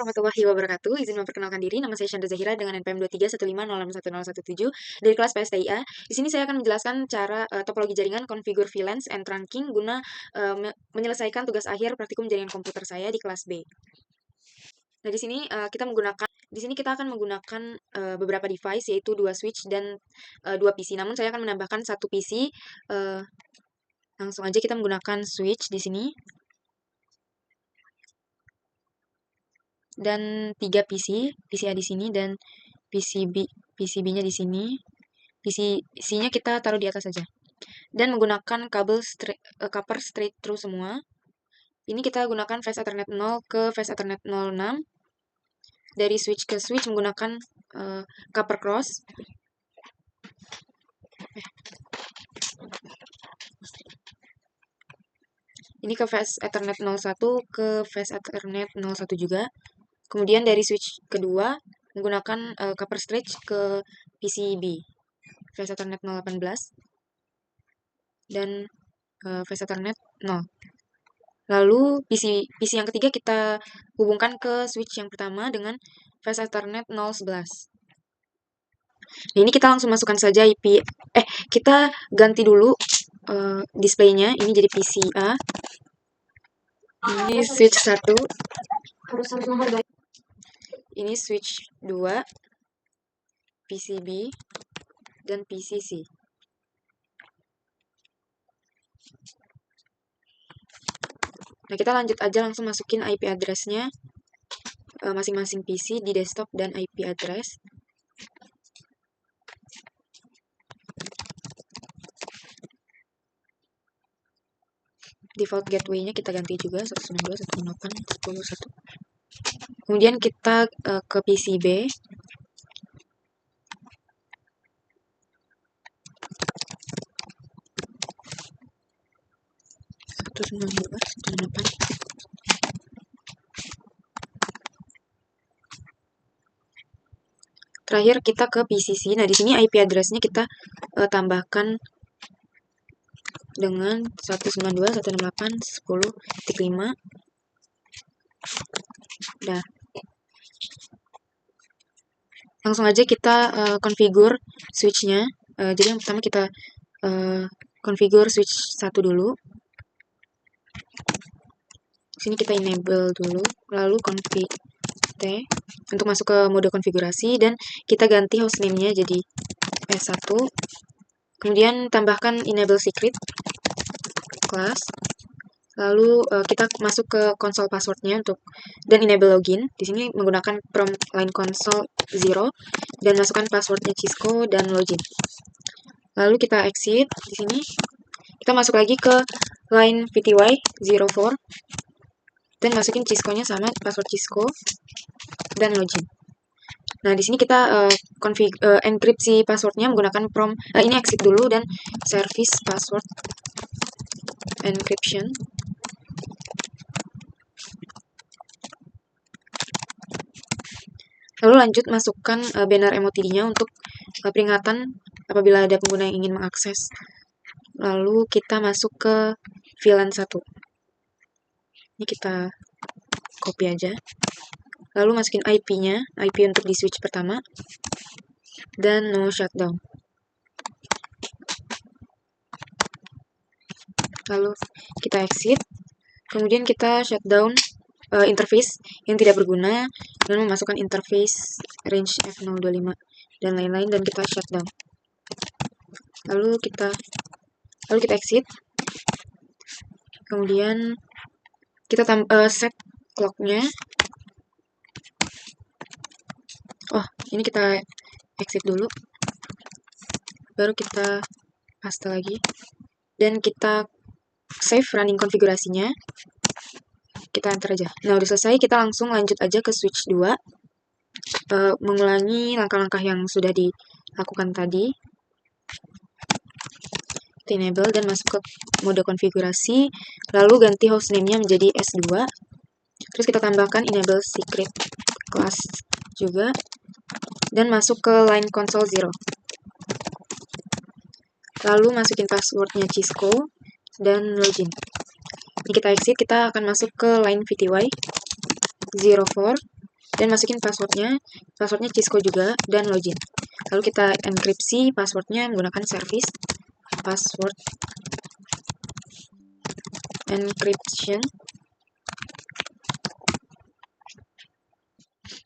Warahmatullahi wabarakatuh. Izin memperkenalkan diri, nama saya Chandra Zahira dengan NPM 2315061017 dari kelas PSTIA. Di sini saya akan menjelaskan cara topologi jaringan, konfigur VLANs, and trunking guna menyelesaikan tugas akhir praktikum jaringan komputer saya di kelas B. Nah, di sini kita akan menggunakan beberapa device, yaitu 2 switch dan 2 PC. Namun saya akan menambahkan 1 PC. Langsung aja kita menggunakan switch di sini. Dan 3 PC, PCA di sini dan PCB-nya di sini. PC-nya kita taruh di atas saja. Dan menggunakan kabel copper straight through semua. Ini kita gunakan phase Ethernet 0 ke phase Ethernet 06. Dari switch ke switch menggunakan copper cross. Ini ke phase Ethernet 01 ke phase Ethernet 01 juga. Kemudian dari switch kedua menggunakan copper straight ke PCB, phase Ethernet 018 dan phase Ethernet 0. Lalu PC yang ketiga kita hubungkan ke switch yang pertama dengan phase Ethernet 011. Nah, ini kita langsung masukkan saja IP. Kita ganti dulu displaynya. Ini jadi PCA. Ini switch 1. Ini switch 2. PCB dan PCC. Nah, kita lanjut aja langsung masukin IP address-nya masing-masing PC di desktop dan IP address. Default gateway-nya kita ganti juga 192.168.10.1. Kemudian kita ke PCB. Terakhir kita ke PCC. Nah, di sini IP address-nya kita tambahkan dengan 192.168.10.5. Nah, langsung aja kita configure switch-nya. Jadi yang pertama kita configure switch 1 dulu. Sini kita enable dulu, lalu config T untuk masuk ke mode konfigurasi dan kita ganti hostname-nya jadi S1. Kemudian tambahkan enable secret class. Lalu kita masuk ke console password-nya dan enable login. Di sini menggunakan prompt line console 0 dan masukkan password-nya Cisco dan login. Lalu kita exit di sini. Kita masuk lagi ke line VTY 04 dan masukin Cisco-nya sama password Cisco dan login. Nah, di sini kita enkripsi password-nya menggunakan prompt. Ini exit dulu dan service password encryption. Lalu lanjut masukkan banner MOTD-nya untuk peringatan apabila ada pengguna yang ingin mengakses. Lalu kita masuk ke VLAN 1. Ini kita copy aja. Lalu masukin IP-nya, IP untuk di switch pertama, dan no shutdown. Lalu kita exit, kemudian kita shutdown interface yang tidak berguna, dan memasukkan interface range F025 dan lain-lain, dan kita shutdown. Lalu kita exit, kemudian kita set clock-nya. Ini kita exit dulu, baru kita paste lagi, dan kita save running konfigurasinya. Kita enter aja. Nah, udah selesai, kita langsung lanjut aja ke switch 2, mengulangi langkah-langkah yang sudah dilakukan tadi. Kita enable dan masuk ke mode konfigurasi, lalu ganti hostname-nya menjadi S2. Terus kita tambahkan enable secret class juga, dan masuk ke line console 0. Lalu masukin passwordnya Cisco dan login. Ini kita exit, kita akan masuk ke line VTY 04 dan masukin passwordnya Cisco juga, dan login. Lalu kita enkripsi passwordnya menggunakan service password encryption.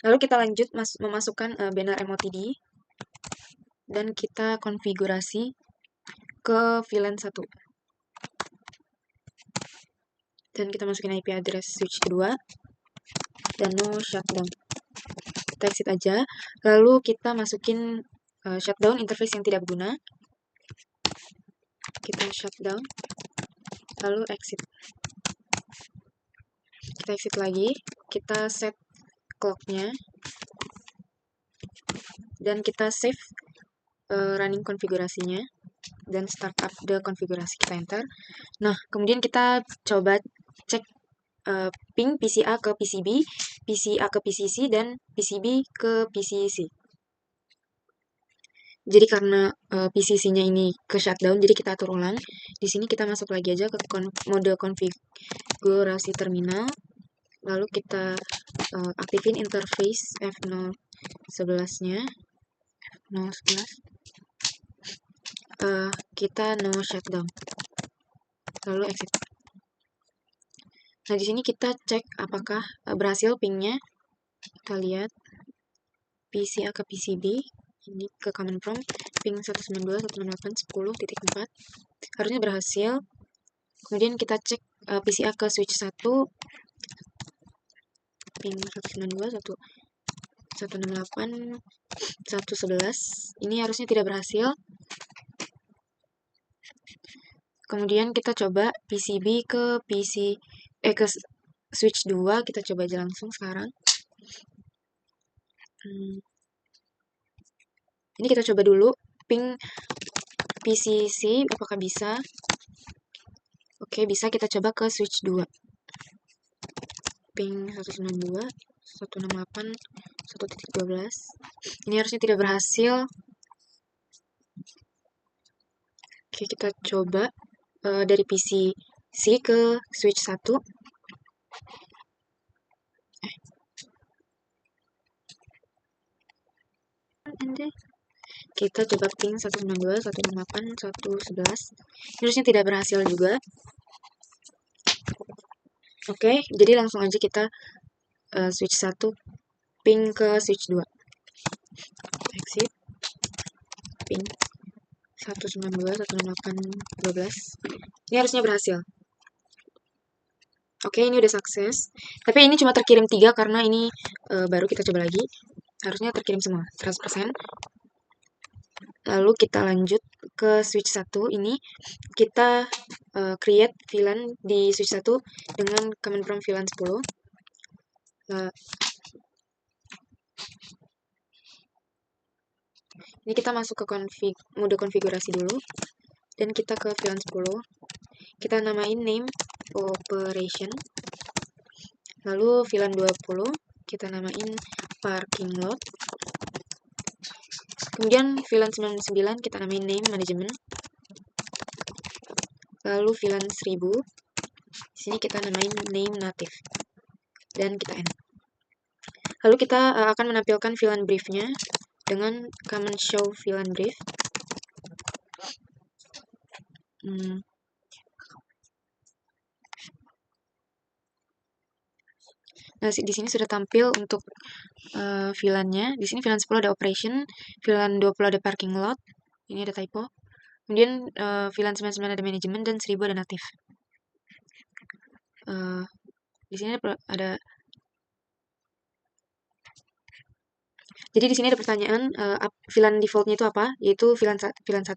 Lalu kita lanjut memasukkan banner MOTD, dan kita konfigurasi ke VLAN 1. Dan kita masukin IP address switch kedua, dan no shutdown. Kita exit aja, lalu kita masukin shutdown interface yang tidak berguna. Kita shutdown, lalu exit. Kita exit lagi, kita set clocknya, dan kita save running konfigurasinya, dan startup the konfigurasi, kita enter. Nah, kemudian kita coba cek ping PCA ke PCB, PCA ke PCC, dan PCB ke PCC. Jadi karena PCC-nya ini ke shutdown, jadi kita atur ulang. Di sini kita masuk lagi aja ke mode konfigurasi terminal, lalu kita aktifin interface F011-nya, F011. Kita no shutdown, lalu exit. Nah, di sini kita cek apakah berhasil pingnya. Kita lihat PCA ke PCB, ini ke command prompt, ping 192.168.10.4, harusnya berhasil. Kemudian kita cek PCA ke switch 1, ping 192.168.111, ini harusnya tidak berhasil. Kemudian kita coba PCB ke ke switch 2, kita coba aja langsung sekarang. Ini kita coba dulu ping PCC apakah bisa. Oke, bisa. Kita coba ke switch 2, ping 192.168.1.12. Ini harusnya tidak berhasil. Oke, kita coba dari PCC ke switch 1. Kita coba ping 192.168.1.11. Ini harusnya tidak berhasil juga. Oke, jadi langsung aja kita switch 1 ping ke switch 2. Exit, ping 192.168.12. Ini harusnya berhasil. Oke, ini udah sukses. Tapi ini cuma terkirim 3 karena ini baru. Kita coba lagi. Harusnya terkirim semua, 100%. Lalu kita lanjut ke switch 1. Ini kita create VLAN di switch 1 dengan command prompt VLAN 10. Ini kita masuk ke mode konfigurasi dulu, dan kita ke VLAN 10. Kita namain name operation. Lalu VLAN 20 kita namain parking lot. Kemudian VLAN 99 kita namain name management. Lalu VLAN 1000 di sini kita namain name native, dan kita end. Lalu kita akan menampilkan VLAN brief-nya dengan command show VLAN brief. Nah, di sini sudah tampil untuk VLAN-nya. Di sini VLAN 10 ada operation, VLAN 20 ada parking lot. Ini ada typo. Kemudian VLAN 99 ada manajemen, dan 1000 ada native. Di sini ada Jadi di sini ada pertanyaan VLAN defaultnya itu apa? Yaitu VLAN 1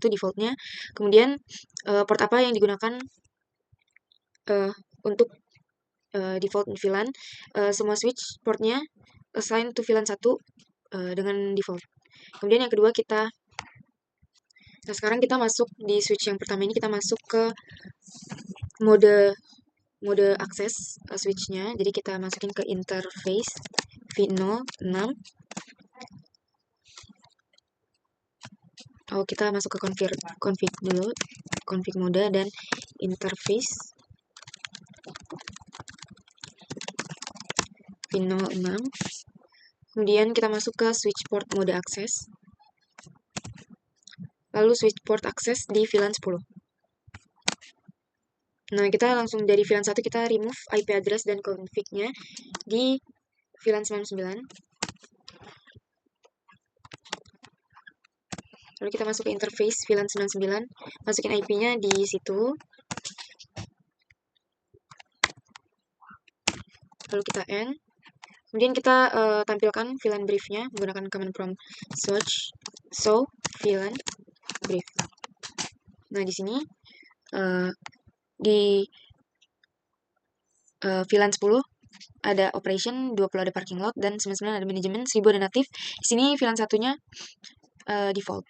defaultnya. Kemudian port apa yang digunakan untuk default VLAN? Semua switch portnya assign to VLAN 1 dengan default. Kemudian yang kedua nah sekarang kita masuk di switch yang pertama ini, kita masuk ke mode akses switch-nya. Jadi kita masukin ke interface V06. Kita masuk ke config dulu, config mode dan interface V06. Kemudian kita masuk ke switch port mode akses. Lalu switch port akses di VLAN 10. Nah, kita langsung dari VLAN 1 kita remove IP address dan config-nya di VLAN 99. Lalu kita masuk ke interface VLAN 99, masukin IP-nya di situ. Lalu kita end. Kemudian kita tampilkan VLAN brief-nya menggunakan command prompt search show VLAN brief. Nah, di sini di VLAN 10 ada operation, 20 ada parking lot, dan 99 ada manajemen, 1000 ada native. Di sini VLAN satunya default.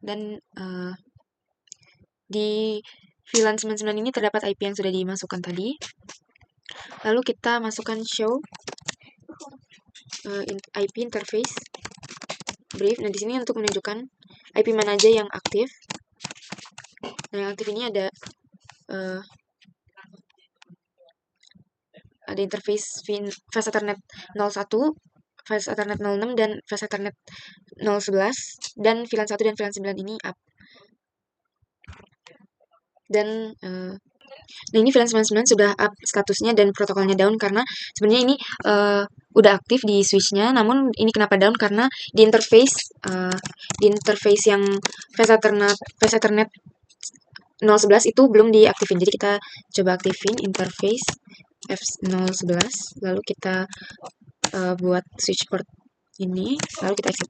Dan di VLAN 99 ini terdapat IP yang sudah dimasukkan tadi. Lalu kita masukkan show IP interface brief. Nah, di sini untuk menunjukkan IP mana aja yang aktif. Nah, yang aktif ini ada interface Fast Ethernet 01, Fast Ethernet 06, dan Fast Ethernet 011, dan VLAN 1 dan VLAN 9 ini up. Dan nah, ini VLAN 99 sudah up statusnya dan protokolnya down karena sebenarnya ini udah aktif di switch-nya, namun ini kenapa down karena di interface yang Fast Ethernet 011 itu belum diaktifin. Jadi kita coba aktifin interface F011, lalu kita buat switch port ini, lalu kita exit.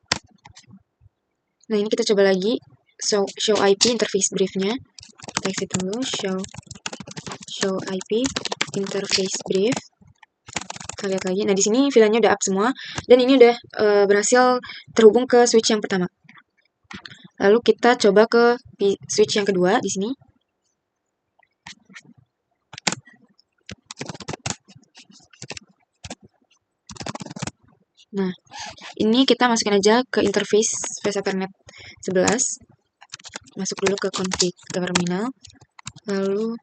Nah, ini kita coba lagi show IP interface brief-nya. Kita exit dulu, show IP interface brief. Kita lihat lagi. Nah, di sini VLAN-nya udah up semua dan ini udah berhasil terhubung ke switch yang pertama. Lalu kita coba ke switch yang kedua di sini. Nah, ini kita masukin aja ke interface Fast Ethernet 11. Masuk dulu ke config terminal. Lalu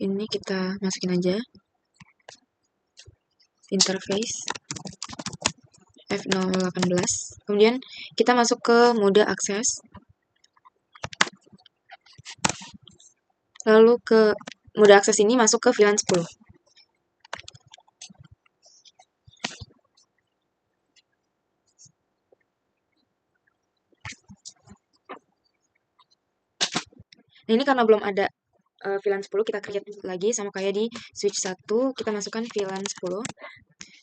ini kita masukin aja interface F018. Kemudian kita masuk ke mode akses. Lalu ke mode akses ini masuk ke VLAN 10. Nah, ini karena belum ada VLAN 10, kita create lagi sama kayak di switch 1, kita masukkan VLAN 10.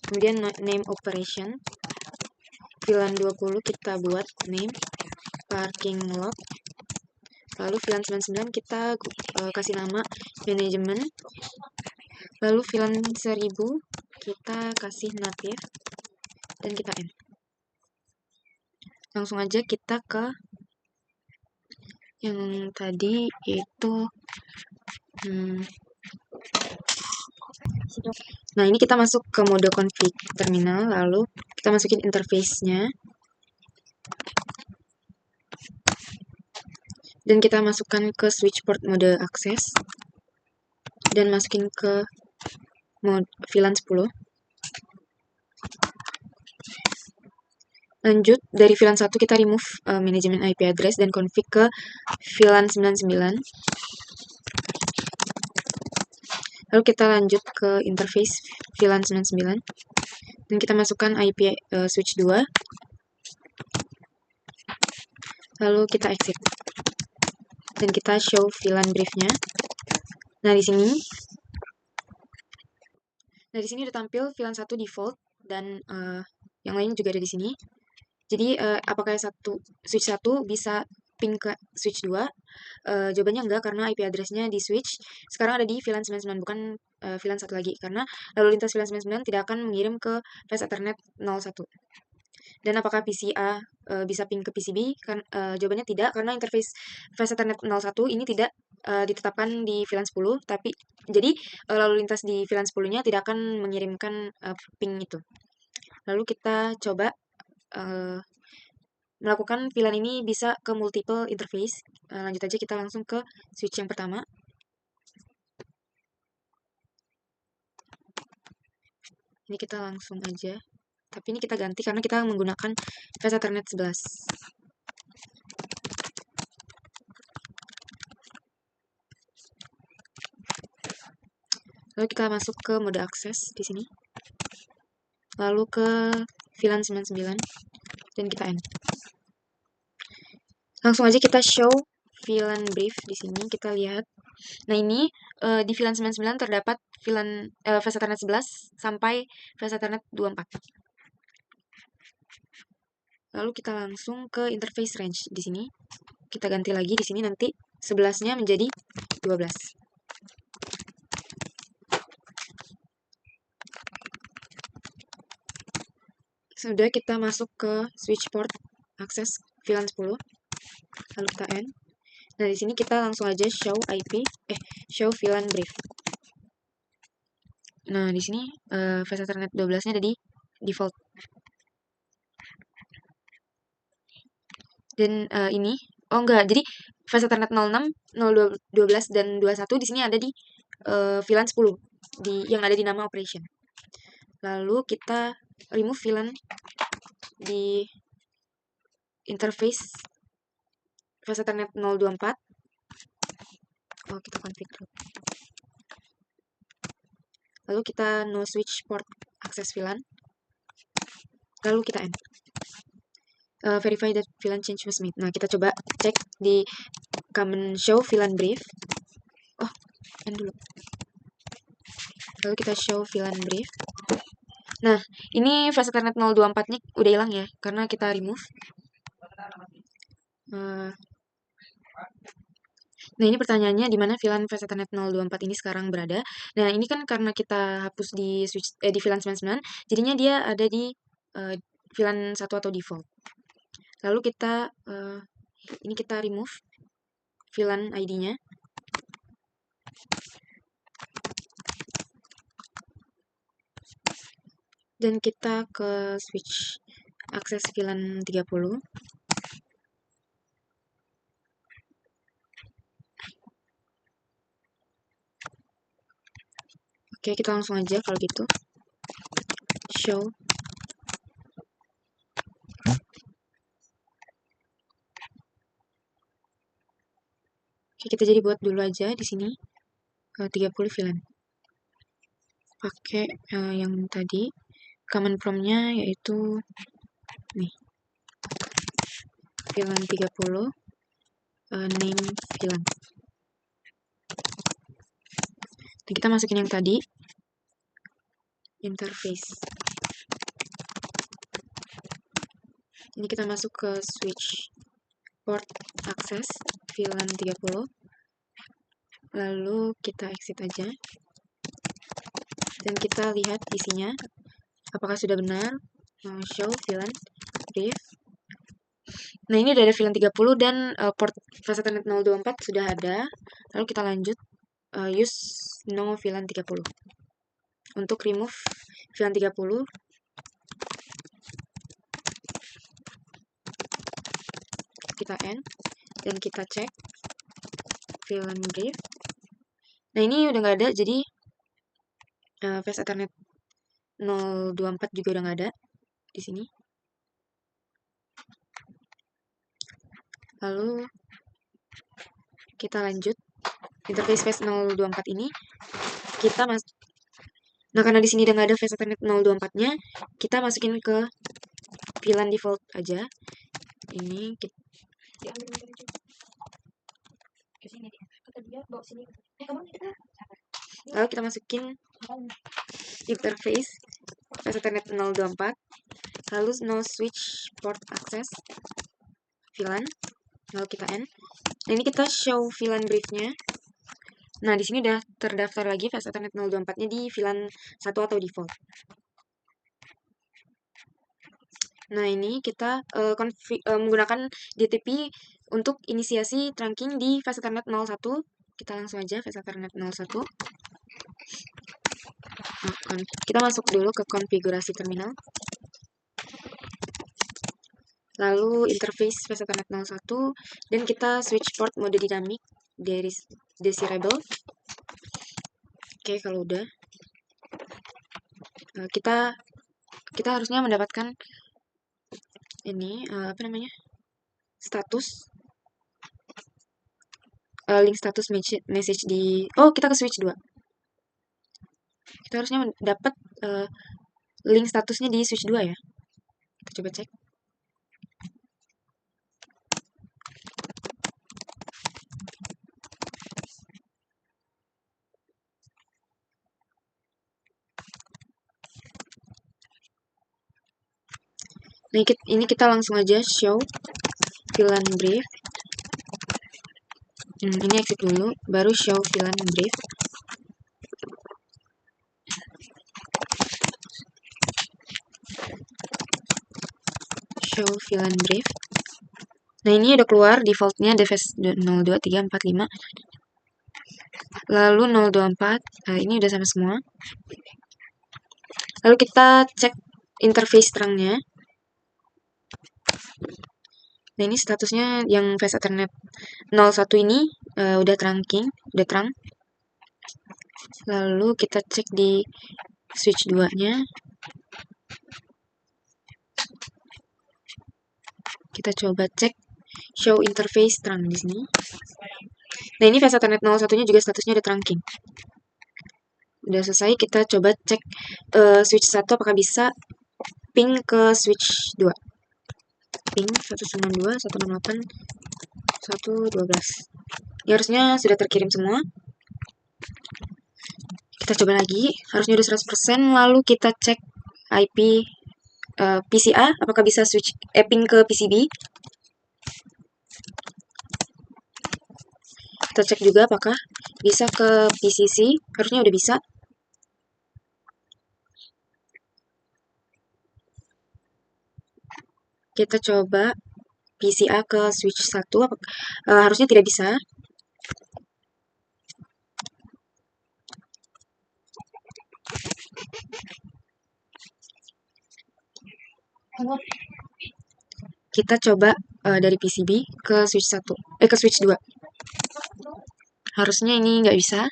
Kemudian name operation. VLAN 20 kita buat name parking lot. Lalu VLAN 99 kita kasih nama manajemen. Lalu VLAN 1000 kita kasih native dan kita end. Langsung aja kita ke yang tadi itu nah, ini kita masuk ke mode config terminal, lalu kita masukin interface-nya dan kita masukkan ke switch port mode akses dan masukin ke mode VLAN 10. Lanjut, dari VLAN 1 kita remove manajemen IP address dan config ke VLAN 99. Lalu kita lanjut ke interface VLAN 99 dan kita masukkan IP switch 2. Lalu kita exit. Dan kita show VLAN brief-nya. Nah, di sini udah tampil VLAN 1 default dan yang lain juga ada di sini. Jadi apakah switch 1 bisa ping ke switch 2? Jawabannya enggak, karena IP address-nya di switch sekarang ada di VLAN 99, bukan VLAN 1 lagi, karena lalu lintas VLAN 99 tidak akan mengirim ke Fast Ethernet 01. Dan apakah PCA bisa ping ke PCB? Jawabannya tidak, karena interface Fast Ethernet 01 ini tidak ditetapkan di VLAN 10, tapi jadi lalu lintas di VLAN 10-nya tidak akan mengirimkan ping itu. Lalu kita coba melakukan VLAN ini bisa ke multiple interface. Lanjut aja kita langsung ke switch yang pertama. Ini kita langsung aja Tapi ini kita ganti karena kita menggunakan VS Ethernet 11. Lalu kita masuk ke mode akses di sini. Lalu ke VLAN 99 dan kita end. Langsung aja kita show VLAN brief di sini, kita lihat. Nah, ini di VLAN 99 terdapat VLAN VS Ethernet 11 sampai VS Ethernet 24. Lalu kita langsung ke interface range di sini. Kita ganti lagi di sini, nanti 11-nya menjadi 12. Sudah, kita masuk ke switch port akses VLAN 10. Lalu kita end. Nah, di sini kita langsung aja show show VLAN brief. Nah, di sini VS Ethernet 12-nya ada di default. Dan ini, jadi VS Ethernet 06, 12 dan 21 di sini ada di VLAN 10 yang ada di nama operation. Lalu kita remove VLAN di interface VS Ethernet 024. Kita configure. Lalu kita no switch port access VLAN. Lalu kita end. Verify that VLAN change was made. Nah, kita coba cek di command show VLAN brief. End dulu. Lalu kita show VLAN brief. Nah, ini VS Ethernet 024-nya udah hilang ya, karena kita remove. Nah, ini pertanyaannya di mana VLAN VS Ethernet 024 ini sekarang berada. Nah, ini kan karena kita hapus di di VLAN 99, jadinya dia ada di VLAN 1 atau default. Lalu kita ini kita remove VLAN ID-nya. Dan kita ke switch akses VLAN 30. Oke, kita langsung aja kalau gitu. Show. Oke, kita jadi buat dulu aja di sini 30 VLAN. Pakai yang tadi command prompt-nya yaitu nih. VLAN 30 name VLAN. Dan kita masukin yang tadi interface. Ini kita masuk ke switch port access VLAN 30. Lalu kita exit aja. Dan kita lihat isinya apakah sudah benar. Show VLAN brief. Nah, ini udah ada VLAN 30 dan port VS Ethernet 024 sudah ada. Lalu kita lanjut use no VLAN 30. Untuk remove VLAN 30, kita end dan kita cek VLAN brief. Nah, ini udah nggak ada, jadi VS Ethernet 024 juga udah nggak ada di sini. Lalu kita lanjut interface VS 024 ini kita nah, karena di sini udah nggak ada VS Ethernet 024-nya, kita masukin ke VLAN default aja. Ini kita lalu kita masukin interface VS Ethernet 024, lalu no switch port access VLAN, lalu kita end. Nah, ini kita show VLAN briefnya. Nah, di sini udah terdaftar lagi VS Ethernet 024-nya di VLAN 1 atau default. Nah, ini kita menggunakan DTP untuk inisiasi trunking di VS Ethernet 01. Kita langsung aja VS Ethernet 01. Kita masuk dulu ke konfigurasi terminal. Lalu interface VS Ethernet 01 dan kita switch port mode dinamik dari desirable. Oke, kalau udah kita kita harusnya mendapatkan ini apa namanya, status link status message di kita ke switch 2. Kita harusnya dapat link statusnya di switch 2 ya. Kita coba cek. Nah, ini kita langsung aja show VLAN brief. Ini exit dulu, baru show VLAN brief. Show VLAN brief. Nah, ini udah keluar defaultnya device 02345. Lalu 024. Nah, ini udah sama semua. Lalu kita cek interface terangnya. Nah, ini statusnya yang Fast Ethernet 01 ini udah terang. Lalu kita cek di switch 2-nya. Kita coba cek show interface terang di sini. Nah, ini Fast Ethernet 01-nya juga statusnya udah terangking. Udah selesai, kita coba cek switch 1 apakah bisa ping ke switch 2. Ping 192.168.112. Ini harusnya sudah terkirim semua. Kita coba lagi, harusnya udah 100%. Lalu kita cek IP PCA, apakah bisa switch ping ke PCB. Kita cek juga apakah bisa ke PCC, harusnya udah bisa. Kita coba PCA ke switch 1, harusnya tidak bisa. Kita coba dari PCB ke switch 1, ke switch 2. Harusnya ini nggak bisa.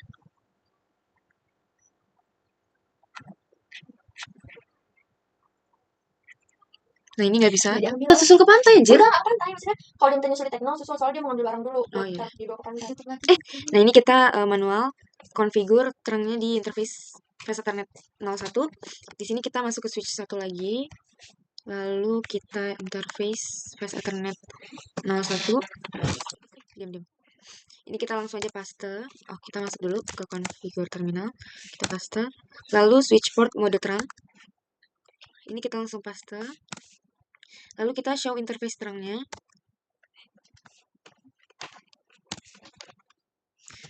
Nah, ini nggak bisa. Susul ke pantai, anjir. Udah, nggak pantai. Maksudnya, kalau dia tanya sulit tekno, susul. Soalnya dia mau ngambil barang dulu. Oh, iya. Dibawa ke pantai. Nah, ini kita manual configure terangnya di interface Fast Ethernet 01. Di sini kita masuk ke switch 1 lagi. Lalu kita interface Fast Ethernet 01. Diam. Ini kita langsung aja paste. Kita masuk dulu ke configure terminal. Kita paste. Lalu switch port mode terang. Ini kita langsung paste. Lalu kita show interface terangnya.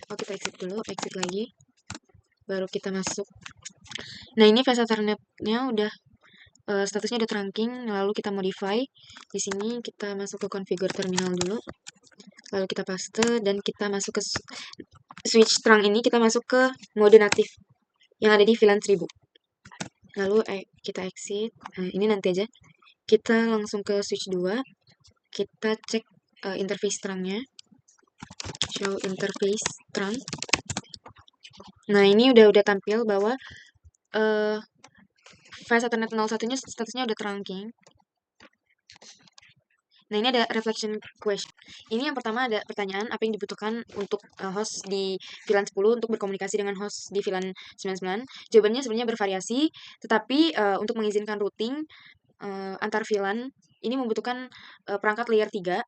Kita exit dulu, exit lagi. Baru kita masuk. Nah, ini Fast Ethernet-nya udah statusnya udah trunking. Lalu kita modify. Di sini kita masuk ke configure terminal dulu. Lalu kita paste dan kita masuk ke switch terang ini, kita masuk ke mode natif yang ada di VLAN 1000. Lalu kita exit. Nah, ini nanti aja. Kita langsung ke switch 2. Kita cek interface terangnya. Show interface terang. Nah, ini udah tampil bahwa Fast Ethernet 01-nya statusnya udah trunking. Nah, ini ada reflection question. Ini yang pertama ada pertanyaan, apa yang dibutuhkan untuk host di VLAN 10 untuk berkomunikasi dengan host di VLAN 99? Jawabannya sebenarnya bervariasi, tetapi untuk mengizinkan routing antar VLAN, ini membutuhkan perangkat layer 3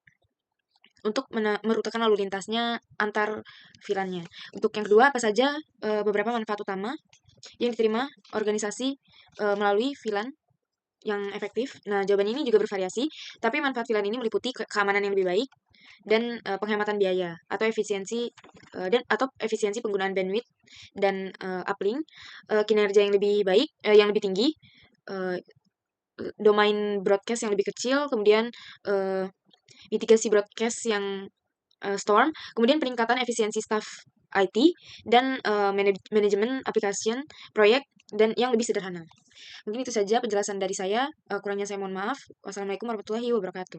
untuk merutakan lalu lintasnya antar VLAN-nya. Untuk yang kedua, apa saja beberapa manfaat utama yang diterima organisasi melalui VLAN yang efektif? Nah, jawaban ini juga bervariasi, tapi manfaat VLAN ini meliputi keamanan yang lebih baik dan penghematan biaya atau efisiensi penggunaan bandwidth dan uplink, kinerja yang lebih baik, yang lebih tinggi, domain broadcast yang lebih kecil, kemudian mitigasi broadcast yang storm, kemudian peningkatan efisiensi staff IT dan manajemen application proyek dan yang lebih sederhana. Mungkin itu saja penjelasan dari saya. Kurangnya saya mohon maaf. Wassalamualaikum warahmatullahi wabarakatuh.